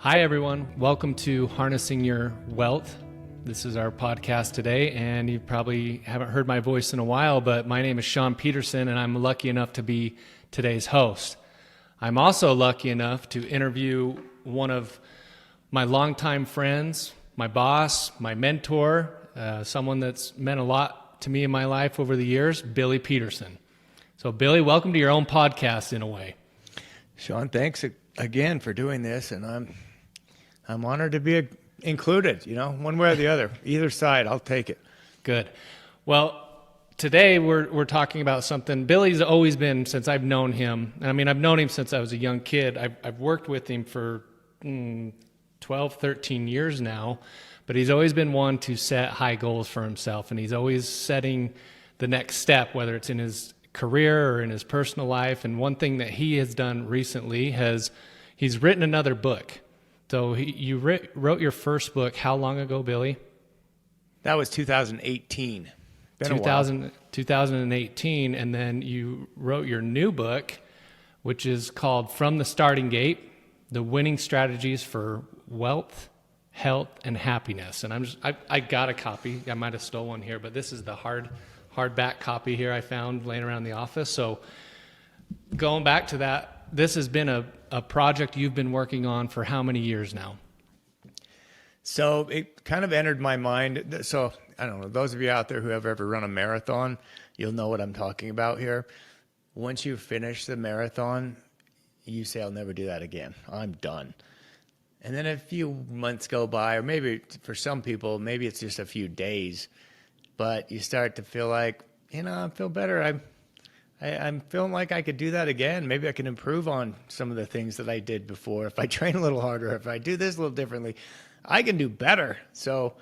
Hi, everyone. Welcome to Harnessing Your Wealth. This is our podcast today, and you probably haven't heard my voice in a while, but my name is Shaun Peterson, and I'm lucky enough to be today's host. I'm also lucky enough to interview one of my longtime friends, my boss, my mentor, someone that's meant a lot to me in my life over the years, Billy Peterson. So, Billy, welcome to your own podcast in a way. Shaun, thanks again for doing this, and I'm honored to be included, one way or the other. Either side, I'll take it. Good. Well, today we're talking about something. Billy's always been, since I've known him, and I mean, I've known him since I was a young kid. I've worked with him for 12, 13 years now, but he's always been one to set high goals for himself, and he's always setting the next step, whether it's in his career or in his personal life. And one thing that he has done recently he's written another book. So you wrote your first book how long ago, Billy? That was 2018. Been a while. 2018, and then you wrote your new book, which is called From the Starting Gate, The Winning Strategies for Wealth, Health, and Happiness. And I got a copy. I might have stole one here, but this is the hardback copy here I found laying around the office. So going back to that, this has been a project you've been working on for how many years now? So it kind of entered my mind. So I don't know, those of you out there who have ever run a marathon, you'll know what I'm talking about here. Once you finish the marathon, you say, I'll never do that again. I'm done. And then a few months go by, or maybe for some people, maybe it's just a few days, but you start to feel like, I feel better. I'm feeling like I could do that again. Maybe I can improve on some of the things that I did before. If I train a little harder, if I do this a little differently, I can do better. So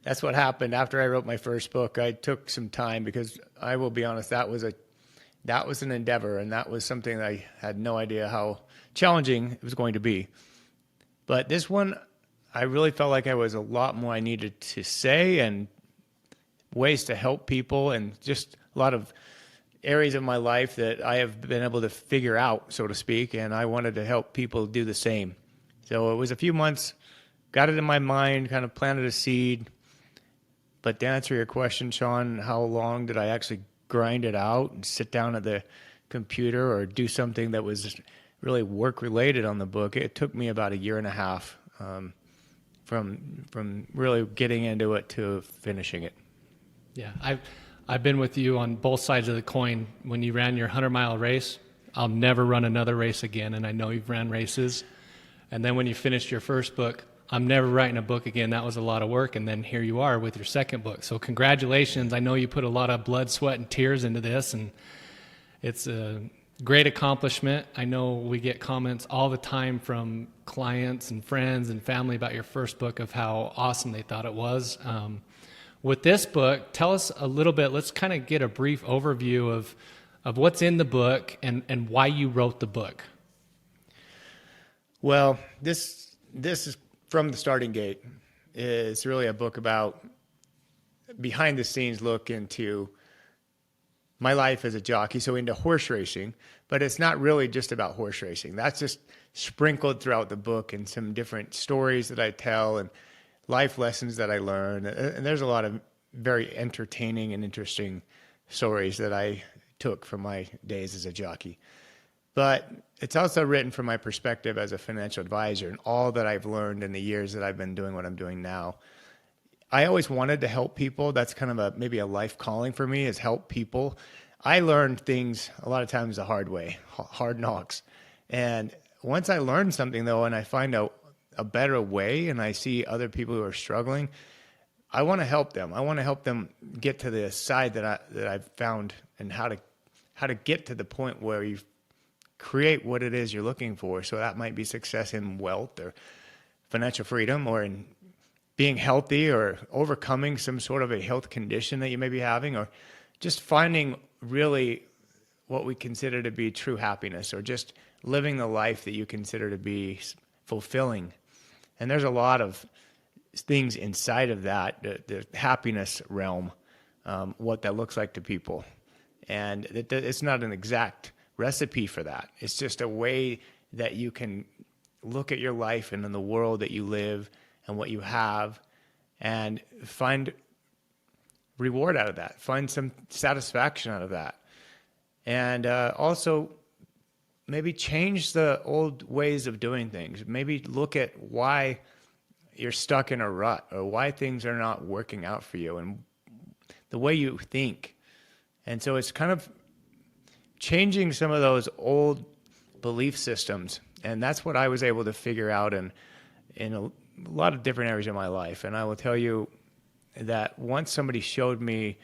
that's what happened after I wrote my first book. I took some time because I will be honest, that was an endeavor, and that was something that I had no idea how challenging it was going to be. But this one, I really felt like I was a lot more I needed to say and ways to help people, and just a lot of areas of my life that I have been able to figure out, so to speak, and I wanted to help people do the same. So it was a few months, got it in my mind, kind of planted a seed. But to answer your question, Shaun, how long did I actually grind it out and sit down at the computer or do something that was really work-related on the book? It took me about 1.5 years from really getting into it to finishing it. Yeah, I've been with you on both sides of the coin. When you ran your 100-mile race, I'll never run another race again, and I know you've ran races. And then when you finished your first book, I'm never writing a book again. That was a lot of work, and then here you are with your second book. So congratulations. I know you put a lot of blood, sweat, and tears into this, and it's a great accomplishment. I know we get comments all the time from clients and friends and family about your first book of how awesome they thought it was. With this book, tell us a little bit. Let's kind of get a brief overview of what's in the book and why you wrote the book. Well, this is From the Starting Gate. It's really a book about behind the scenes look into my life as a jockey, so into horse racing. But it's not really just about horse racing. That's just sprinkled throughout the book, and some different stories that I tell and life lessons that I learned. And there's a lot of very entertaining and interesting stories that I took from my days as a jockey. But it's also written from my perspective as a financial advisor and all that I've learned in the years that I've been doing what I'm doing now. I always wanted to help people. That's kind of maybe a life calling for me, is help people. I learned things a lot of times the hard way, hard knocks. And once I learn something though, and I find out a better way, and I see other people who are struggling, I want to help them. I want to help them get to the side that I've found, and how to get to the point where you create what it is you're looking for. So that might be success in wealth or financial freedom, or in being healthy, or overcoming some sort of a health condition that you may be having, or just finding really what we consider to be true happiness, or just living the life that you consider to be fulfilling. And there's a lot of things inside of that, the happiness realm, what that looks like to people. And it's not an exact recipe for that. It's just a way that you can look at your life and in the world that you live and what you have, and find reward out of that, find some satisfaction out of that. And also maybe change the old ways of doing things. Maybe look at why you're stuck in a rut or why things are not working out for you and the way you think. And so it's kind of changing some of those old belief systems. And that's what I was able to figure out in a lot of different areas of my life. And I will tell you that once somebody showed me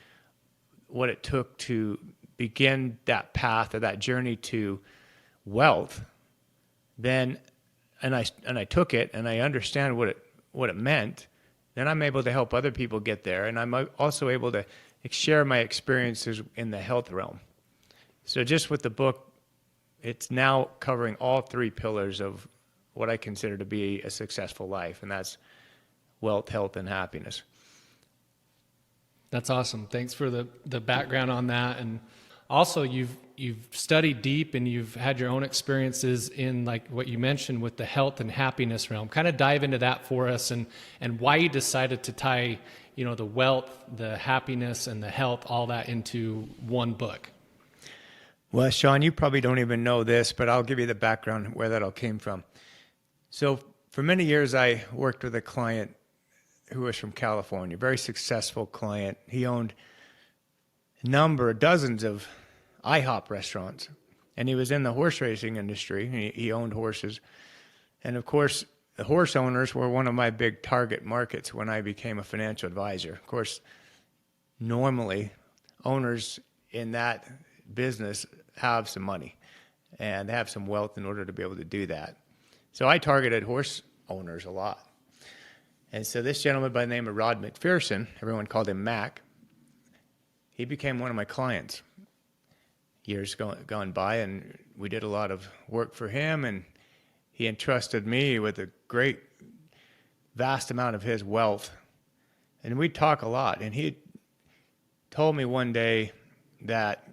what it took to begin that path or that journey to wealth, then and I took it and I understand what it meant, then I'm able to help other people get there, and I'm also able to share my experiences in the health realm. So just with the book, it's now covering all three pillars of what I consider to be a successful life, and that's wealth, health, and happiness. That's awesome. Thanks for the background on that. And also you've studied deep and you've had your own experiences in like what you mentioned with the health and happiness realm. Kind of dive into that for us and why you decided to tie, the wealth, the happiness, and the health, all that into one book. Well, Shaun, you probably don't even know this, but I'll give you the background where that all came from. So for many years, I worked with a client who was from California, very successful client. He owned dozens of IHOP restaurants, and he was in the horse racing industry. He owned horses. And of course, the horse owners were one of my big target markets when I became a financial advisor. Of course, normally owners in that business have some money and have some wealth in order to be able to do that. So I targeted horse owners a lot. And so this gentleman by the name of Rod McPherson, everyone called him Mac, he became one of my clients. Years gone by, and we did a lot of work for him, and he entrusted me with a great, vast amount of his wealth. And we'd talk a lot, and he told me one day that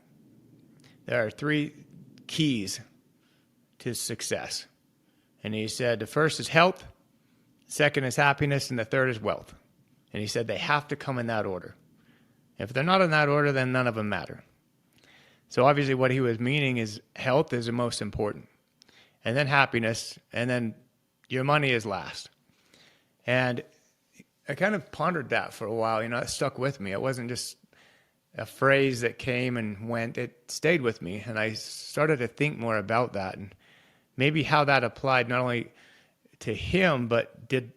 there are three keys to success. And he said the first is health, second is happiness, and the third is wealth. And he said they have to come in that order. If they're not in that order, then none of them matter. So obviously what he was meaning is health is the most important, and then happiness, and then your money is last. And I kind of pondered that for a while. It stuck with me. It wasn't just a phrase that came and went. It stayed with me, and I started to think more about that and maybe how that applied not only to him, but did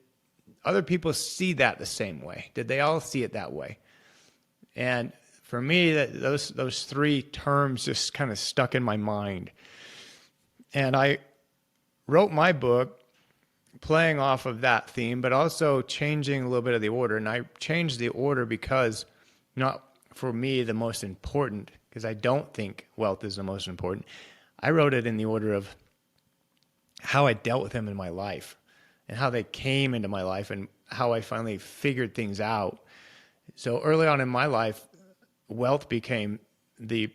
other people see that the same way? Did they all see it that way? And for me, those three terms just kind of stuck in my mind. And I wrote my book playing off of that theme, but also changing a little bit of the order. And I changed the order because, not for me, the most important, because I don't think wealth is the most important. I wrote it in the order of how I dealt with them in my life and how they came into my life and how I finally figured things out. So early on in my life, wealth became the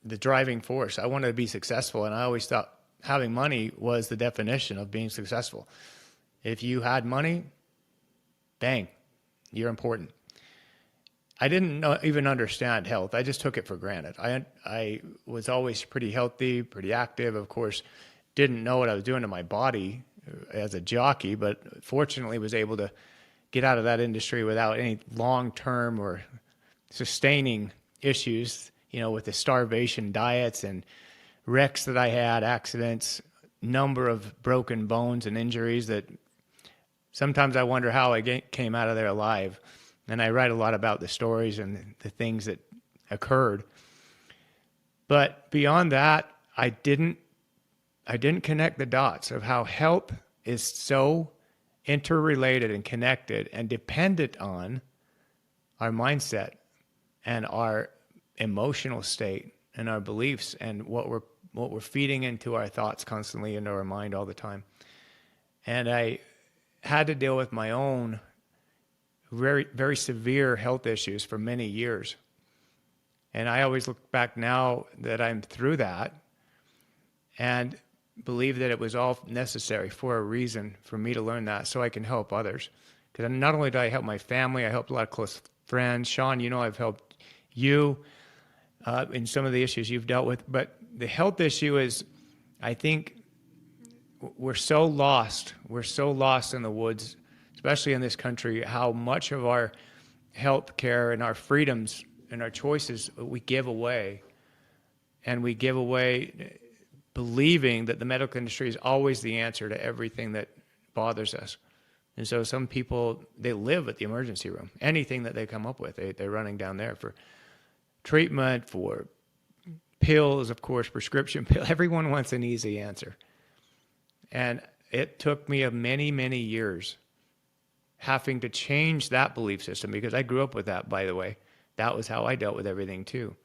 driving force. I wanted to be successful, and I always thought having money was the definition of being successful. If you had money, bang, you're important. I didn't even understand health. I just took it for granted. I was always pretty healthy, pretty active. Of course, didn't know what I was doing to my body as a jockey, but fortunately was able to get out of that industry without any long-term or sustaining issues, with the starvation diets and wrecks that I had, accidents, number of broken bones and injuries that sometimes I wonder how I came out of there alive. And I write a lot about the stories and the things that occurred. But beyond that, I didn't connect the dots of how health is so interrelated and connected and dependent on our mindset and our emotional state and our beliefs and what we're feeding into our thoughts constantly into our mind all the time. And I had to deal with my own very, very severe health issues for many years. And I always look back now that I'm through that, and believe that it was all necessary for a reason for me to learn that so I can help others. Because not only did I help my family, I helped a lot of close friends. Shaun, I've helped you in some of the issues you've dealt with. But the health issue is, I think we're so lost. We're so lost in the woods, especially in this country, how much of our health care and our freedoms and our choices we give away. And we give away believing that the medical industry is always the answer to everything that bothers us. And so some people, they live at the emergency room. Anything that they come up with, they're running down there for treatment, for pills, of course, prescription pills. Everyone wants an easy answer. And it took me many, many years having to change that belief system, because I grew up with that, by the way. That was how I dealt with everything too.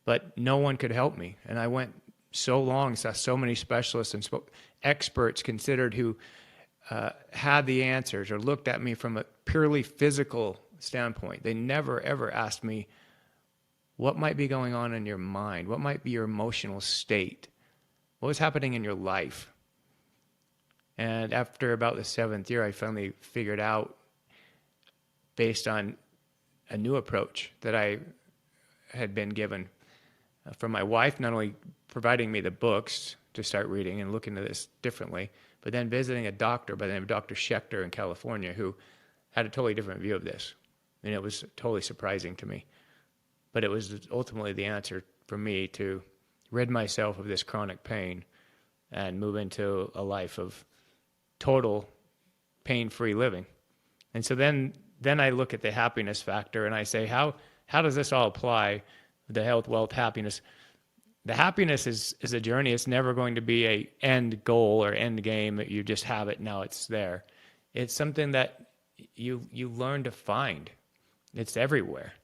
But no one could help me. And I went so long, saw so many specialists and experts considered who had the answers or looked at me from a purely physical standpoint. They never, ever asked me, what might be going on in your mind? What might be your emotional state? What was happening in your life? And after about the 7th year, I finally figured out, based on a new approach that I had been given from my wife, not only providing me the books to start reading and looking at this differently, but then visiting a doctor by the name of Dr. Schechter in California, who had a totally different view of this. And it was totally surprising to me. But it was ultimately the answer for me to rid myself of this chronic pain and move into a life of total pain-free living. And so then I look at the happiness factor and I say, how does this all apply? The health, wealth, happiness. The happiness is a journey. It's never going to be a end goal or end game that you just have it, now it's there. It's something that you learn to find. It's everywhere.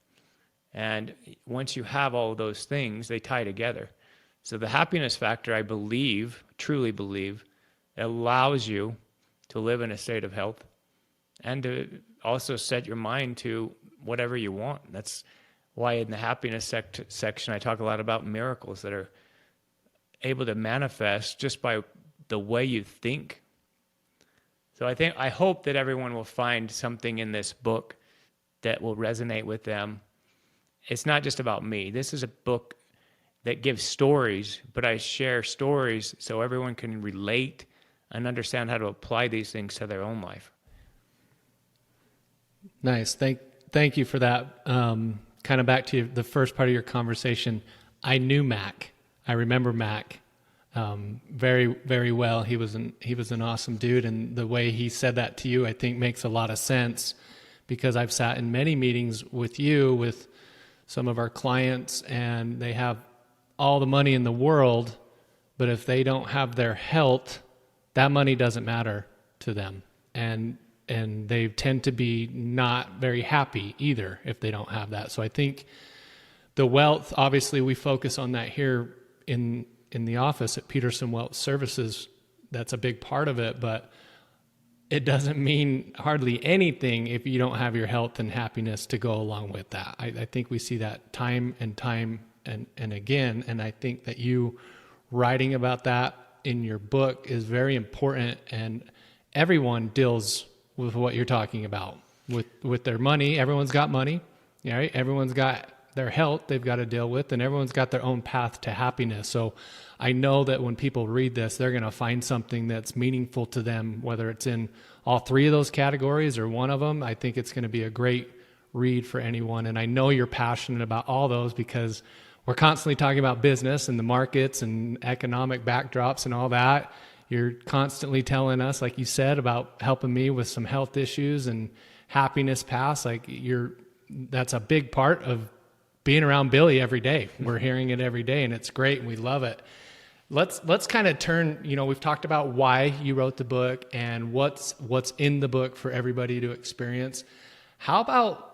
And once you have all of those things, they tie together. So the happiness factor, I believe, truly believe, allows you to live in a state of health and to also set your mind to whatever you want. That's why in the happiness section I talk a lot about miracles that are able to manifest just by the way you think. So I hope that everyone will find something in this book that will resonate with them. It's not just about me. This is a book that gives stories, but I share stories so everyone can relate and understand how to apply these things to their own life. Nice. Thank you for that. Kind of back to the first part of your conversation. I knew Mac. I remember Mac very, very well. He was an awesome dude, and the way he said that to you, I think, makes a lot of sense, because I've sat in many meetings with you, with some of our clients, and they have all the money in the world, but if they don't have their health, that money doesn't matter to them. And they tend to be not very happy either if they don't have that. So I think the wealth, obviously we focus on that here in the office at Peterson Wealth Services. That's a big part of it, but it doesn't mean hardly anything if you don't have your health and happiness to go along with that. I think we see that time and again, and I think that you writing about that in your book is very important, and everyone deals with what you're talking about with their money. Everyone's got money, right? Everyone's got their health they've got to deal with, and everyone's got their own path to happiness. So I know that when people read this, they're going to find something that's meaningful to them, whether it's in all three of those categories or one of them. I think it's going to be a great read for anyone. And I know you're passionate about all those, because we're constantly talking about business and the markets and economic backdrops and all that. You're constantly telling us, like you said, about helping me with some health issues and happiness paths. That's a big part of being around Billy every day. We're hearing it every day, and it's great, and we love it. Let's kind of turn, we've talked about why you wrote the book and what's in the book for everybody to experience. How about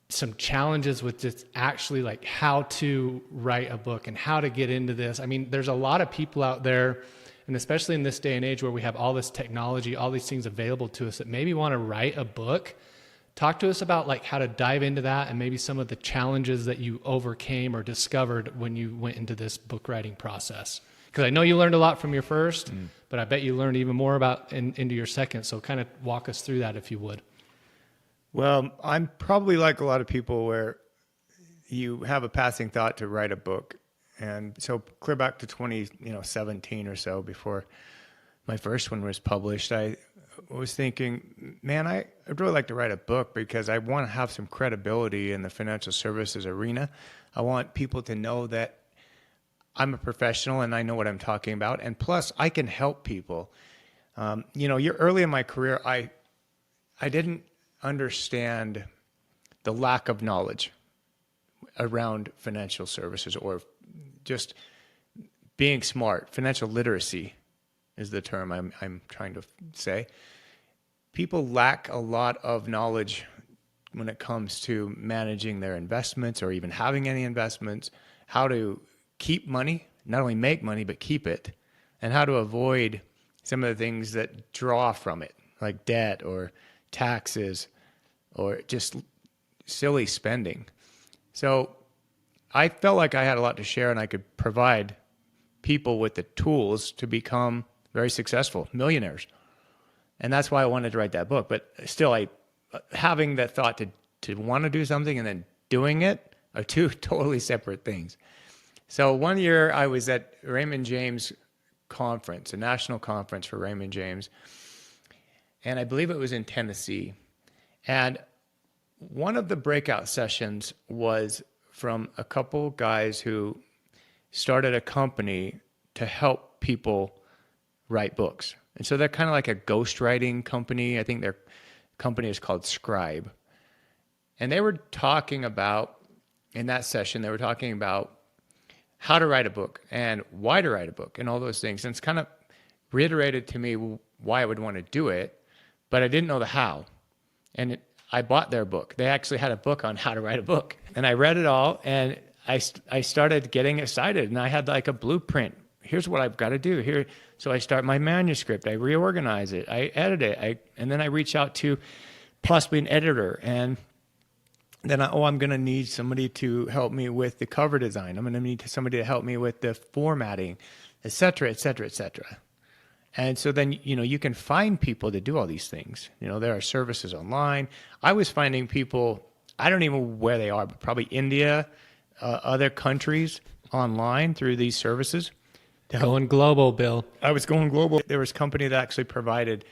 some challenges with just actually like how to write a book and how to get into this? I mean, there's a lot of people out there, and especially in this day and age where we have all this technology, all these things available to us, that maybe want to write a book. Talk to us about like how to dive into that, and maybe some of the challenges that you overcame or discovered when you went into this book writing process. Because I know you learned a lot from your first, but I bet you learned even more about into your second. So kind of walk us through that if you would. Well, I'm probably like a lot of people where you have a passing thought to write a book. And so clear back to 2017 or so, before my first one was published, I was thinking, man, I'd really like to write a book because I want to have some credibility in the financial services arena. I want people to know that I'm a professional and I know what I'm talking about. And plus, I can help people. You're early in my career, I didn't understand the lack of knowledge around financial services, or just being smart. Financial literacy is the term I'm trying to say. People lack a lot of knowledge when it comes to managing their investments, or even having any investments, how to keep money, not only make money, but keep it, and how to avoid some of the things that draw from it, like debt or taxes or just silly spending. So I felt like I had a lot to share, and I could provide people with the tools to become very successful millionaires. And that's why I wanted to write that book. But still, having that thought to want to do something and then doing it are two totally separate things. So one year I was at Raymond James conference, a national conference for Raymond James, and I believe it was in Tennessee. And one of the breakout sessions was from a couple guys who started a company to help people write books. And so they're kind of like a ghostwriting company. I think their company is called Scribe. And they were talking about, in that session, they were talking about how to write a book and why to write a book and all those things. And it's kind of reiterated to me why I would want to do it, but I didn't know the how. And I bought their book. They actually had a book on how to write a book. And I read it all, and I started getting excited, and I had like a blueprint. Here's what I've got to do here. So I start my manuscript. I reorganize it. I edit it. And then I reach out to possibly an editor. And then I'm going to need somebody to help me with the cover design. I'm going to need somebody to help me with the formatting, et cetera, et cetera, et cetera. And so then, you can find people to do all these things. There are services online. I was finding people, I don't even know where they are, but probably India, other countries online through these services. Going global, Bill. I was going global. There was a company that actually provided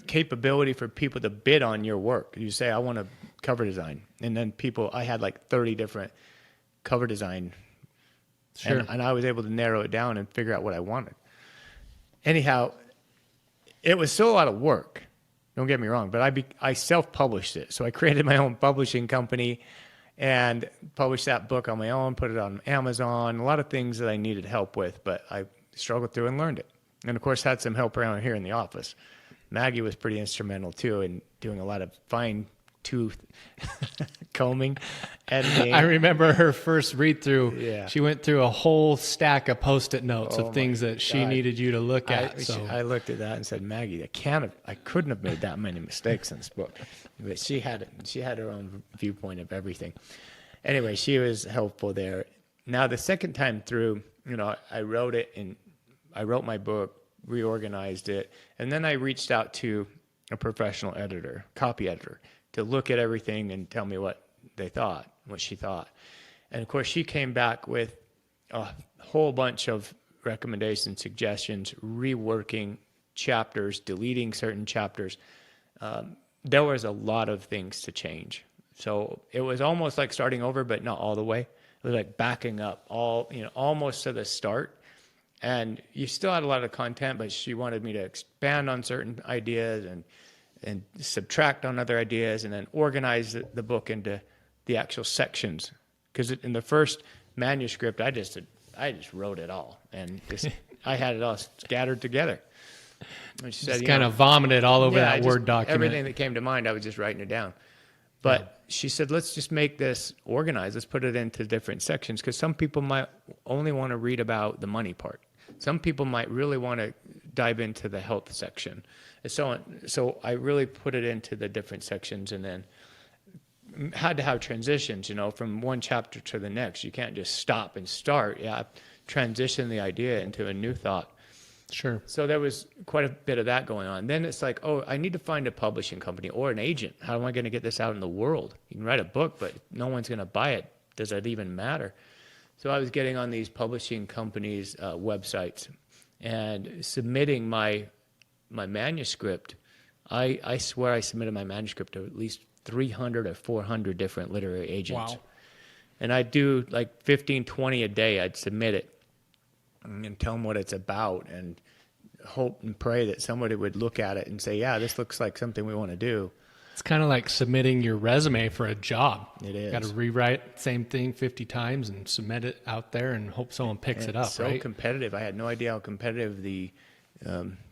capability for people to bid on your work. You say, I want a cover design. And then I had like 30 different cover design. Sure. And I was able to narrow it down and figure out what I wanted. Anyhow, it was still a lot of work. Don't get me wrong, but I self-published it. So I created my own publishing company and published that book on my own, put it on Amazon, a lot of things that I needed help with, but I struggled through and learned it. And of course, had some help around here in the office. Maggie was pretty instrumental too in doing a lot of fine tooth combing, editing. I remember her first read through. Yeah. She went through a whole stack of Post-it notes of things that she needed you to look at. I looked at that and said, Maggie, I couldn't have made that many mistakes in this book. But she had her own viewpoint of everything. Anyway, she was helpful there. Now the second time through, I wrote it, and I wrote my book, reorganized it, and then I reached out to a professional editor, copy editor, to look at everything and tell me what she thought. And of course, she came back with a whole bunch of recommendations, suggestions, reworking chapters, deleting certain chapters. There was a lot of things to change. So it was almost like starting over, but not all the way. It was like backing up almost to the start. And you still had a lot of content, but she wanted me to expand on certain ideas and subtract on other ideas, and then organize the book into the actual sections. Because in the first manuscript, I just wrote it all, and I had it all scattered together. And she said, kind of vomited all over that Word document. Everything that came to mind, I was just writing it down. But she said, let's just make this organized. Let's put it into different sections, because some people might only want to read about the money part. Some people might really want to dive into the health section, and so on. So I really put it into the different sections, and then had to have transitions, from one chapter to the next. You can't just stop and start. Yeah, transition the idea into a new thought. Sure. So there was quite a bit of that going on. Then it's like, oh, I need to find a publishing company or an agent. How am I going to get this out in the world? You can write a book, but no one's going to buy it. Does that even matter? So I was getting on these publishing companies' websites and submitting my manuscript. I swear I submitted my manuscript to at least 300 or 400 different literary agents. Wow. And I'd do like 15, 20 a day. I'd submit it and tell them what it's about and hope and pray that somebody would look at it and say, yeah, this looks like something we want to do. It's kind of like submitting your resume for a job. It is. Got to rewrite same thing 50 times and submit it out there and hope someone picks it up, so right? competitive. I had no idea how competitive the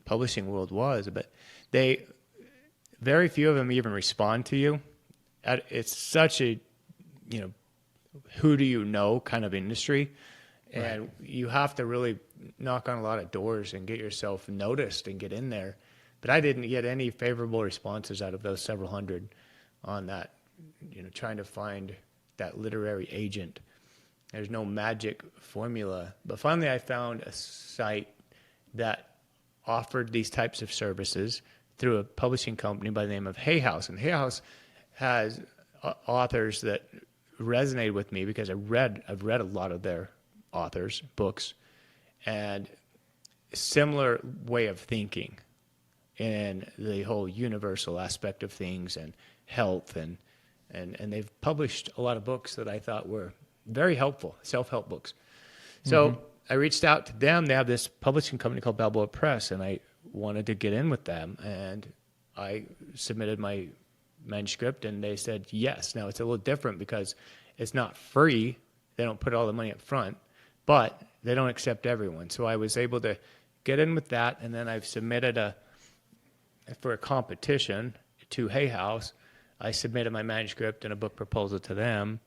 publishing world was, but very few of them even respond to you. It's such a, who do you know kind of industry. And you have to really knock on a lot of doors and get yourself noticed and get in there. But I didn't get any favorable responses out of those several hundred on that, trying to find that literary agent. There's no magic formula. But finally I found a site that offered these types of services through a publishing company by the name of Hay House. And Hay House has authors that resonated with me because I've read a lot of their authors' books, and similar way of thinking in the whole universal aspect of things and health, and they've published a lot of books that I thought were very helpful, self-help books. So I reached out to them. They have this publishing company called Balboa Press, and I wanted to get in with them, and I submitted my manuscript, and they said yes. Now, it's a little different because it's not free. They don't put all the money up front, but they don't accept everyone. So I was able to get in with that, and then I've submitted for a competition to Hay House. I submitted my manuscript and a book proposal to them,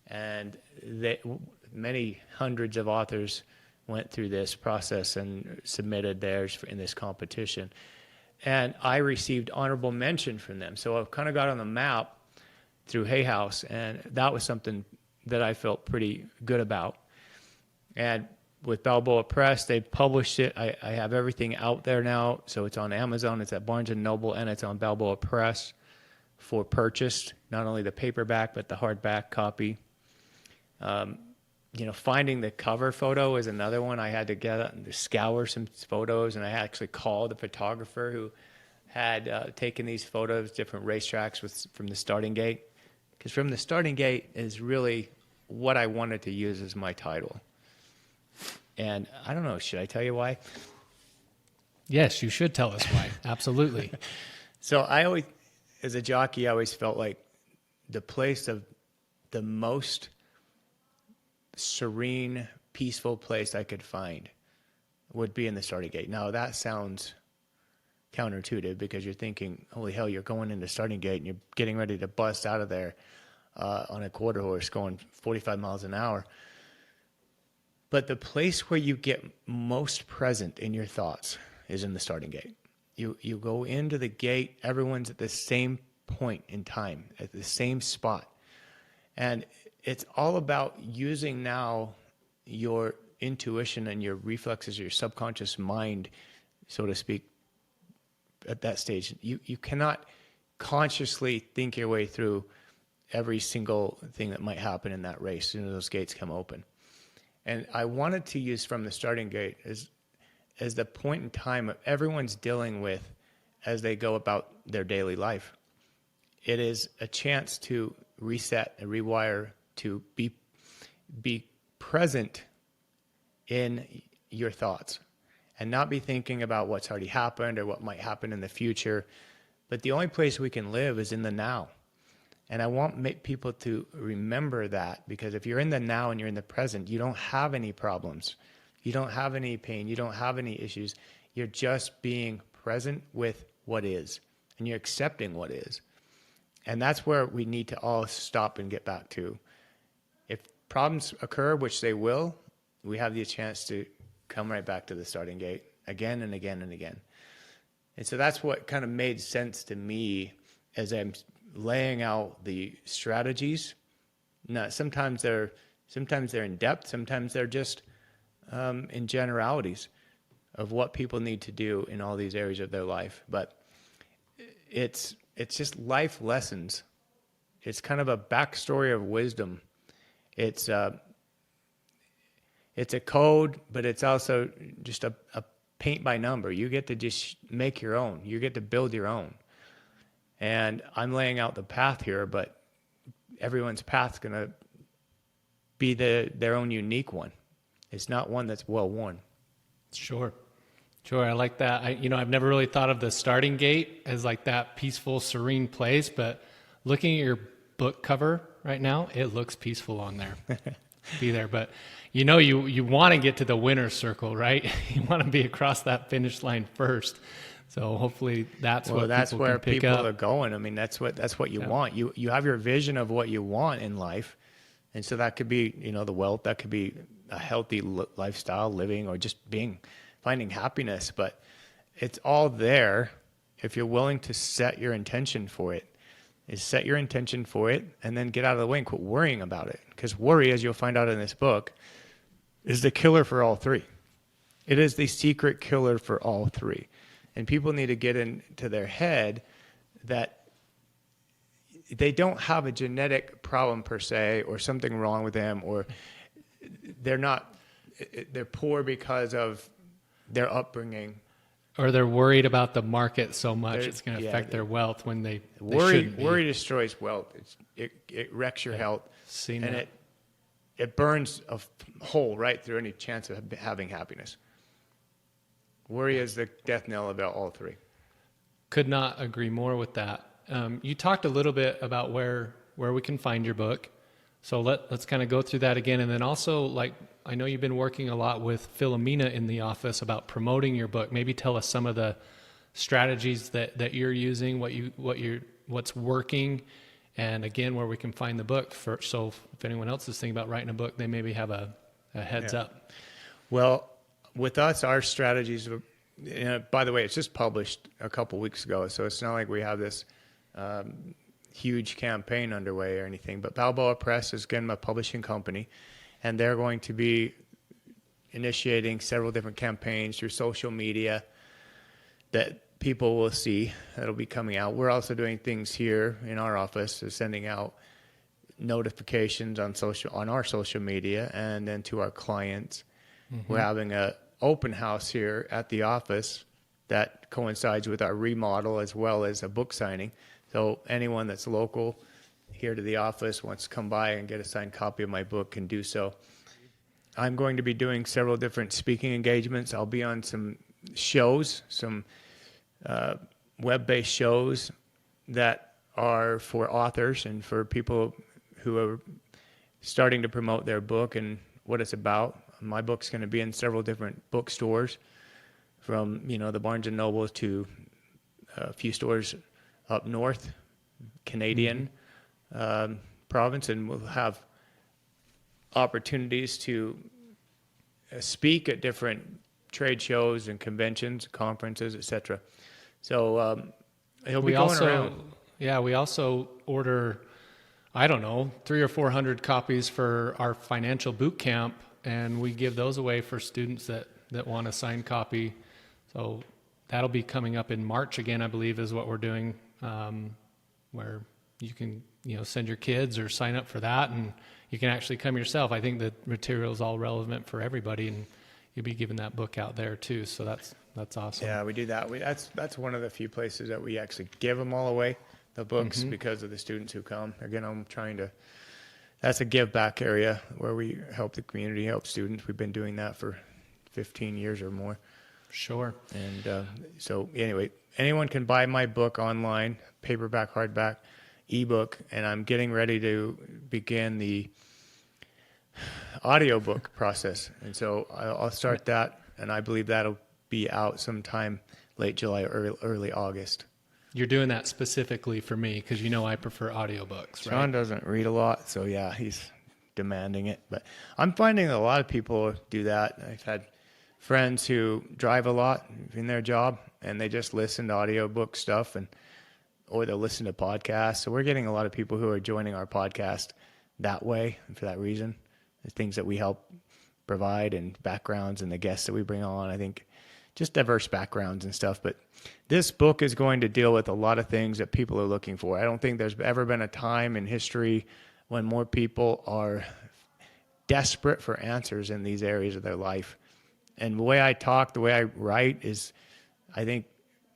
and many hundreds of authors went through this process and submitted theirs in this competition. And I received honorable mention from them. So I've kind of got on the map through Hay House, and that was something that I felt pretty good about. And with Balboa Press, they published it. I have everything out there now. So it's on Amazon, it's at Barnes & Noble, and it's on Balboa Press for purchase, not only the paperback, but the hardback copy. Finding the cover photo is another one. I had to get out and scour some photos, and I actually called the photographer who had taken these photos, different racetracks from the starting gate. Because from the starting gate is really what I wanted to use as my title. And I don't know, should I tell you why? Yes, you should tell us why. Absolutely. So I always, as a jockey, I always felt like the place of the most serene, peaceful place I could find would be in the starting gate. Now that sounds counterintuitive because you're thinking, holy hell, you're going into starting gate and you're getting ready to bust out of there on a quarter horse going 45 miles an hour. But the place where you get most present in your thoughts is in the starting gate. You go into the gate, everyone's at the same point in time, at the same spot. And it's all about using now your intuition and your reflexes, your subconscious mind, so to speak, at that stage. You cannot consciously think your way through every single thing that might happen in that race as soon as those gates come open. And I wanted to use from the starting gate as the point in time of everyone's dealing with as they go about their daily life. It is a chance to reset and rewire, to be present in your thoughts and not be thinking about what's already happened or what might happen in the future. But the only place we can live is in the now. And I want people to remember that, because if you're in the now and you're in the present, you don't have any problems. You don't have any pain. You don't have any issues. You're just being present with what is, and you're accepting what is. And that's where we need to all stop and get back to. If problems occur, which they will, we have the chance to come right back to the starting gate again and again and again. And so that's what kind of made sense to me as I'm laying out the strategies. Now, sometimes they're in depth, sometimes they're just in generalities of what people need to do in all these areas of their life. But it's just life lessons. It's kind of a backstory of wisdom. It's a code, but it's also just a paint by number. You get to just make your own. You get to build your own. And I'm laying out the path here, but everyone's path's going to be their own unique one. It's not one that's well worn. Sure. I like that. I've never really thought of the starting gate as like that peaceful, serene place, but looking at your book cover right now, it looks peaceful on there. Be there, but you want to get to the winner's circle, right? You want to be across that finish line first. So hopefully that's where people are going. I mean, that's what you want. You have your vision of what you want in life, and so that could be the wealth, that could be a healthy lifestyle, living, or just finding happiness. But it's all there if you're willing to set your intention for it. Set your intention for it, and then get out of the way and quit worrying about it. Because worry, as you'll find out in this book, is the killer for all three. It is the secret killer for all three. And people need to get into their head that they don't have a genetic problem per se, or something wrong with them, or they're poor because of their upbringing. Or they're worried about the market so much it's going to affect their wealth when they shouldn't be. Worry destroys wealth. It wrecks your health, and it burns a hole right through any chance of having happiness. Worry is the death knell about all three. Could not agree more with that. You talked a little bit about where we can find your book, so let's kind of go through that again, and then also I know you've been working a lot with Philomena in the office about promoting your book. Maybe tell us some of the strategies that you're using, what's working, and again, where we can find the book. So if anyone else is thinking about writing a book, they maybe have a heads up. Well, with us, our strategies, by the way, it's just published a couple weeks ago, so it's not like we have this huge campaign underway or anything. But Balboa Press is, again, my publishing company, and they're going to be initiating several different campaigns through social media that people will see that'll be coming out. We're also doing things here in our office, sending out notifications on our social media, and then to our clients. Mm-hmm. We're having an open house here at the office that coincides with our remodel as well as a book signing. So anyone that's local here to the office wants to come by and get a signed copy of my book can do so. I'm going to be doing several different speaking engagements. I'll be on some shows, some web-based shows that are for authors and for people who are starting to promote their book and what it's about. My book's going to be in several different bookstores, from the Barnes and Nobles to a few stores up north, Canadian province, and we'll have opportunities to speak at different trade shows and conventions, conferences, etc. So he'll be going around. Yeah, we also order, 300 or 400 copies for our financial boot camp, and we give those away for students that want a signed copy. So that'll be coming up in March again, I believe, is what we're doing, where you can send your kids or sign up for that, and you can actually come yourself. I think the material is all relevant for everybody, and you'll be giving that book out there too. So that's awesome. Yeah, we do that. That's one of the few places that we actually give them all away, the books, because of the students who come. Again, that's a give back area where we help the community, help students. We've been doing that for 15 years or more. Sure. And so anyway, anyone can buy my book online, paperback, hardback, ebook, and I'm getting ready to begin the audiobook process. And so I'll start that, and I believe that'll be out sometime late July or early August. You're doing that specifically for me because I prefer audiobooks, right? Shaun doesn't read a lot, so yeah, he's demanding it. But I'm finding a lot of people do that. I've had friends who drive a lot in their job, and they just listen to audiobook stuff, or they'll listen to podcasts. So we're getting a lot of people who are joining our podcast that way, and for that reason, the things that we help provide and backgrounds and the guests that we bring on. I think just diverse backgrounds and stuff. But this book is going to deal with a lot of things that people are looking for. I don't think there's ever been a time in history when more people are desperate for answers in these areas of their life. And the way I talk, the way I write is, I think,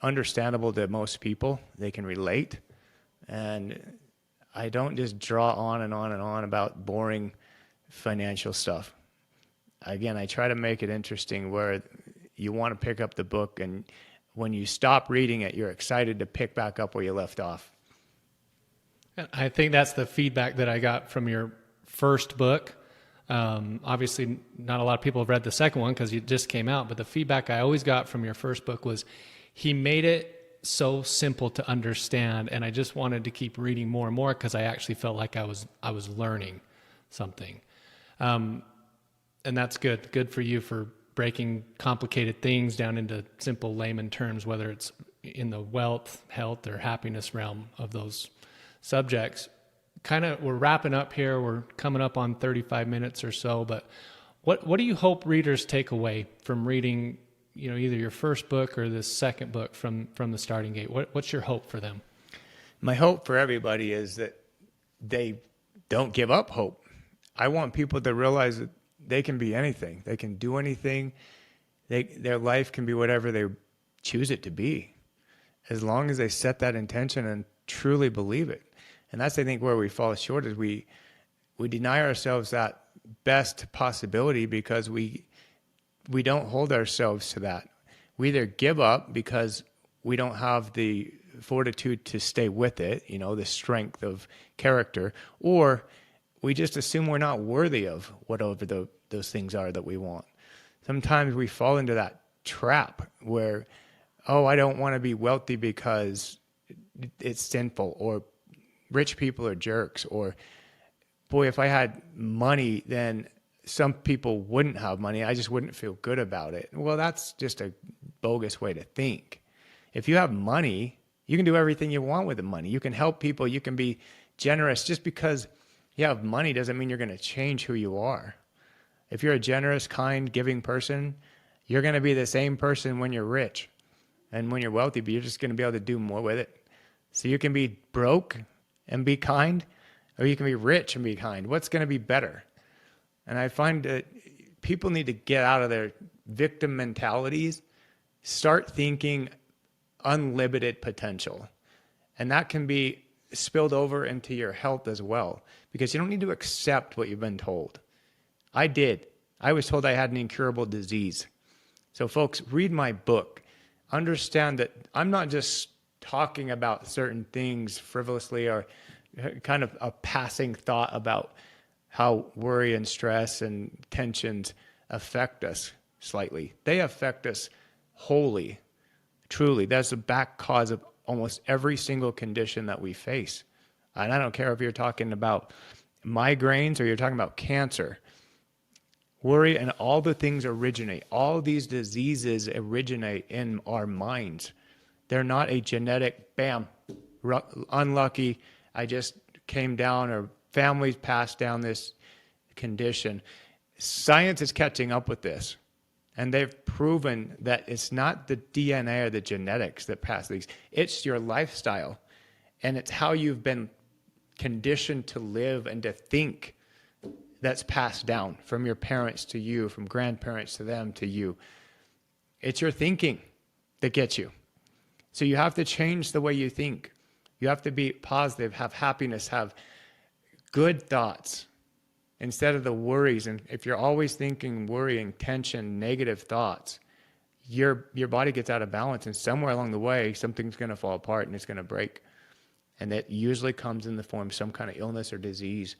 understandable to most people. They can relate. And I don't just draw on and on and on about boring financial stuff. Again, I try to make it interesting where you want to pick up the book, and when you stop reading it, you're excited to pick back up where you left off. I think that's the feedback that I got from your first book. Obviously, not a lot of people have read the second one because it just came out, but the feedback I always got from your first book was he made it so simple to understand, and I just wanted to keep reading more and more because I actually felt like I was learning something. And that's good. Good for you for breaking complicated things down into simple layman terms, whether it's in the wealth, health, or happiness realm of those subjects. We're wrapping up here. We're coming up on 35 minutes or so, but what do you hope readers take away from reading, either your first book or this second book from the Starting Gate? What's your hope for them? My hope for everybody is that they don't give up hope. I want people to realize that they can be anything. They can do anything. Their life can be whatever they choose it to be, as long as they set that intention and truly believe it. And that's, I think, where we fall short is we deny ourselves that best possibility because we don't hold ourselves to that. We either give up because we don't have the fortitude to stay with it, the strength of character, or we just assume we're not worthy of whatever those things are that we want. Sometimes we fall into that trap where, I don't want to be wealthy because it's sinful, or rich people are jerks, or, boy, if I had money, then some people wouldn't have money. I just wouldn't feel good about it. Well, that's just a bogus way to think. If you have money, you can do everything you want with the money. You can help people. You can be generous. Just because you have money doesn't mean you're going to change who you are. If you're a generous, kind, giving person, you're going to be the same person when you're rich. And when you're wealthy, but you're just going to be able to do more with it. So you can be broke and be kind, or you can be rich and be kind. What's going to be better? And I find that people need to get out of their victim mentalities, start thinking unlimited potential. And that can be spilled over into your health as well, because you don't need to accept what you've been told. I did. I was told I had an incurable disease. So folks, read my book. Understand that I'm not just talking about certain things frivolously or kind of a passing thought about how worry and stress and tensions affect us slightly. They affect us wholly, truly. That's the back cause of almost every single condition that we face. And I don't care if you're talking about migraines or you're talking about cancer. Worry and all the things originate. All these diseases originate in our minds. They're not a genetic, bam, unlucky, I just came down, or families passed down this condition. Science is catching up with this. And they've proven that it's not the DNA or the genetics that pass these. It's your lifestyle. And it's how you've been conditioned to live and to think that's passed down from your parents to you, from grandparents to them to you. It's your thinking that gets you. So you have to change the way you think. You have to be positive, have happiness, have good thoughts instead of the worries. And if you're always thinking, worrying, tension, negative thoughts, your body gets out of balance. And somewhere along the way, something's going to fall apart and it's going to break. And that usually comes in the form of some kind of illness or disease.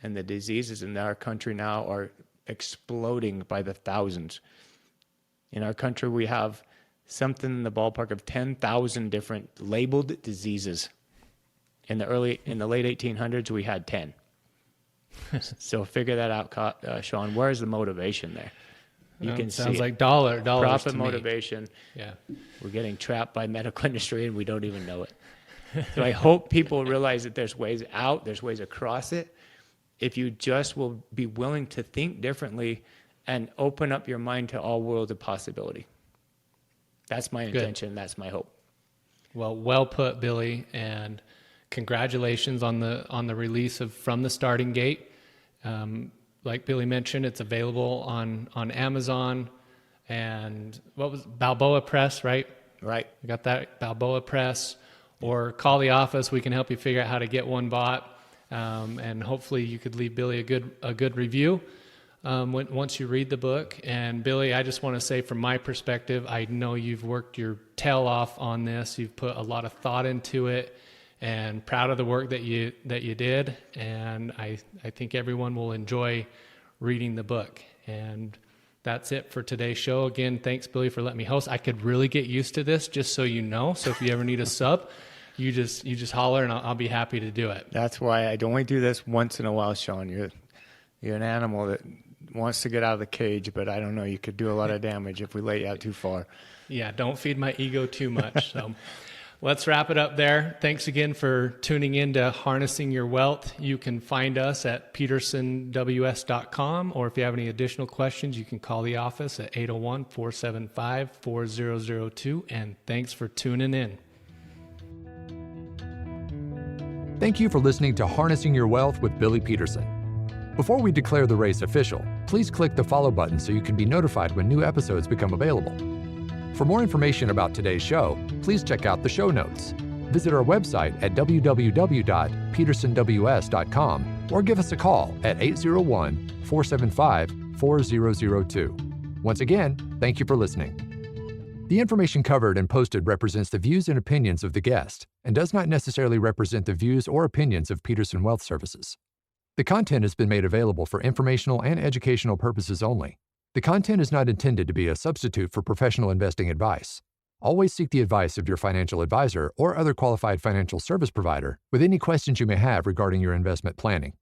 And the diseases in our country now are exploding by the thousands. In our country, we have something in the ballpark of 10,000 different labeled diseases. In the late 1800s, we had 10. So figure that out, Shaun. Where's the motivation there? You can see sounds like dollars profit to motivation. Me. Yeah, we're getting trapped by medical industry and we don't even know it. So I hope people realize that there's ways out, there's ways across it. if you just will be willing to think differently and open up your mind to all worlds of possibility. That's my intention. That's my hope. Well put, Billy, and congratulations on the release of From the Starting Gate. Like Billy mentioned, it's available on Amazon and what was Balboa Press, right? Right. We got that, Balboa Press, or call the office. We can help you figure out how to get one bought, and hopefully you could leave Billy a good review once you read the book. And Billy, I just want to say from my perspective, I know you've worked your tail off on this. You've put a lot of thought into it, and proud of the work that you did. And I think everyone will enjoy reading the book. And that's it for today's show. Again, thanks, Billy, for letting me host. I could really get used to this, just so you know. So if you ever need a sub, you just holler, and I'll be happy to do it. That's why I only do this once in a while, Shaun. You're an animal that wants to get out of the cage, but I don't know. You could do a lot of damage if we lay you out too far. Yeah, don't feed my ego too much. So let's wrap it up there. Thanks again for tuning in to Harnessing Your Wealth. You can find us at petersonws.com, or if you have any additional questions, you can call the office at 801-475-4002. And thanks for tuning in. Thank you for listening to Harnessing Your Wealth with Billy Peterson. Before we declare the race official, please click the follow button so you can be notified when new episodes become available. For more information about today's show, please check out the show notes. Visit our website at www.petersonws.com or give us a call at 801-475-4002. Once again, thank you for listening. The information covered and posted represents the views and opinions of the guest and does not necessarily represent the views or opinions of Peterson Wealth Services. The content has been made available for informational and educational purposes only. The content is not intended to be a substitute for professional investing advice. Always seek the advice of your financial advisor or other qualified financial service provider with any questions you may have regarding your investment planning.